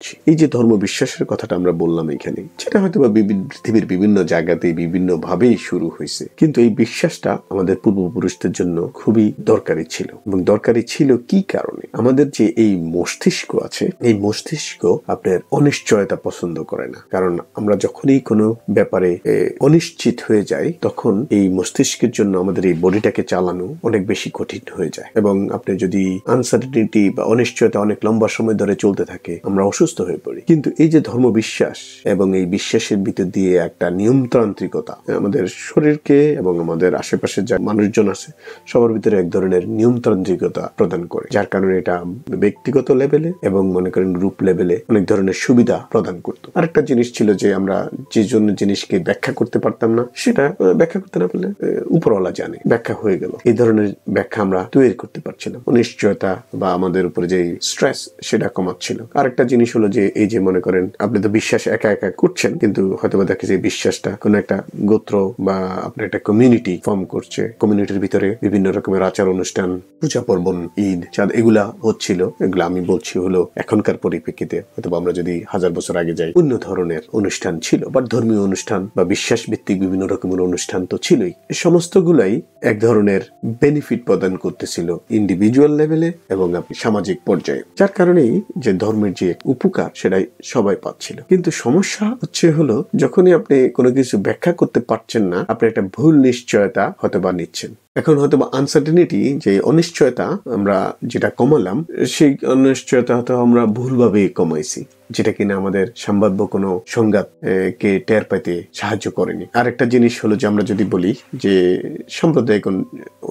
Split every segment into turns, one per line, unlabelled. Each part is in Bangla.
এই যে ধর্ম বিশ্বাসের কথাটা আমরা বললাম এখানে, সেটা হয়তো বা পৃথিবীর বিভিন্ন জায়গাতে বিভিন্ন ভাবেই শুরু হয়েছে, কিন্তু এই বিশ্বাসটা আমাদের পূর্বপুরুষদের জন্য খুবই দরকারি ছিল। এবং দরকারি ছিল কি কারণে? আমাদের যে এই মস্তিষ্ক আছে, এই মস্তিষ্ক আপনার অনিশ্চয়তা পছন্দ করে না। কারণ আমরা যখনই কোনো ব্যাপারে অনিশ্চিত হয়ে যাই, তখন এই মস্তিষ্কের জন্য আমাদের এই বডিটাকে চালানো অনেক বেশি কঠিন হয়ে যায়। এবং আপনি যদি আনসার্টেনিটি বা অনিশ্চয়তা অনেক লম্বা সময় ধরে চলতে থাকে, আমরা অসুস্থ হয়ে পড়ি। কিন্তু এই যে ধর্মবিশ্বাস এবং এই বিশ্বাসের ভিতর দিয়ে একটা নিয়মতান্ত্রিকতা আমাদের শরীরকে এবং আমাদের আশেপাশে যা মানুষজন আছে সবার ভিতরে এক ধরনের নিয়মতান্ত্রিকতা প্রদান করে, যার কারণে এটা ব্যক্তিগত লেভেলে এবং মনে করেন গ্রুপ লেভেলে অনেক ধরনের সুবিধা প্রদান করতো। আরেকটা জিনিস ছিল যে আমরা যে জন্য জিনিসকে ব্যাখ্যা করতে পারতাম না, সেটা ব্যাখ্যা করতে না পারলে উপরওয়ালা জানে, ব্যাখ্যা হয়ে গেল। এই ধরনের ব্যাখ্যা আমরা তৈরি করতে পারছিলাম। অনিশ্চয়তা বা আমাদের উপরে যে স্ট্রেস, সেটা কমাচ্ছিল। আরেকটা জিনিস হলো যে এই যে মনে করেন আপনি তো বিশ্বাস একা একা করছেন, কিন্তু হয়তো বা দেখে যে বিশ্বাসটা কোন একটা গোত্র বা আপনার একটা কমিউনিটি ফর্ম করছে, কমিউনিটির ভিতরে বিভিন্ন রকমের আচার অনুষ্ঠান, পূজা পার্বণ, ঈদ, চাঁদ, এগুলা হচ্ছিল। এগুলা আমি বলছি হলো এখনকার পরিপ্রেক্ষিতে, হয়তো আমরা যদি 1000 বছর আগে যাই, অন্য ধরনের অনুষ্ঠান ছিল, বাট ধর্মীয় অনুষ্ঠান বা বিশ্বাস ভিত্তিক বিভিন্ন রকমের অনুষ্ঠান তো ছিলই। এই সমস্ত গুলাই এক ধরনের বেনিফিট প্রদান করতেছিল ইন্ডিভিজুয়াল লেভেলে এবং আপনি সামাজিক পর্যায়ে, যার কারণেই যে ধর্মের যে উপকার সেটাই সবাই পাচ্ছিল। কিন্তু সমস্যা হচ্ছে হলো যখনই আপনি কোনো কিছু ব্যাখ্যা করতে পারছেন না, আপনি একটা ভুল নিশ্চয়তা হয়তো বা নিচ্ছেন। এখন হয়তো বা আনসার্টেনিটি, যে অনিশ্চয়তা আমরা যেটা কমালাম, সেই অনিশ্চয়তা হয়তো আমরা ভুলভাবে কমাইছি, যেটা কিনা আমাদের সম্ভাব্য কোনো সংঘাত কে টের পাইতে সাহায্য করেনি। আরেকটা জিনিস হলো যে আমরা যদি বলি যে সাম্প্রদায়িক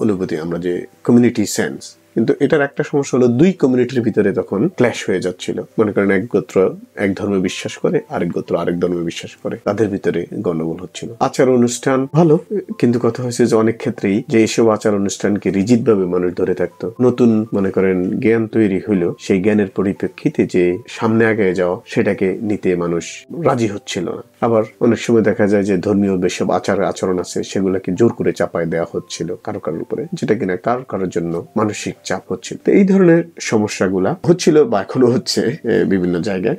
অনুভূতি, আমরা যে কমিউনিটি সেন্স, কিন্তু এটার একটা সমস্যা হলো দুই কমিউনিটির ভিতরে তখন ক্ল্যাশ হয়ে যাচ্ছিল। মনে করেন এক গোত্র এক ধর্মে বিশ্বাস করে, আরেক গোত্র আরেক ধর্মে বিশ্বাস করে, তাদের ভিতরে গন্ডগোল হচ্ছিল। আচার অনুষ্ঠান ভালো, কিন্তু কথা হয়েছে যে অনেক ক্ষেত্রেই যে এসব আচার অনুষ্ঠানকে রিজিড ভাবে মানুষ ধরে থাকতো, নতুন মনে করেন জ্ঞান তৈরি হইলো, সেই জ্ঞানের পরিপ্রেক্ষিতে যে সামনে আগে যাওয়া, সেটাকে নিতে মানুষ রাজি হচ্ছিল না। আবার অনেক সময় দেখা যায় যে ধর্মীয় যেসব আচার আচরণ আছে, সেগুলোকে জোর করে চাপায় দেওয়া হচ্ছিল কারো কারোর উপরে, যেটা কিনা কারোর জন্য মানসিক চাপ হচ্ছিল। তো এই ধরনের সমস্যাগুলা হচ্ছিল বা এখনো হচ্ছে বিভিন্ন জায়গায়।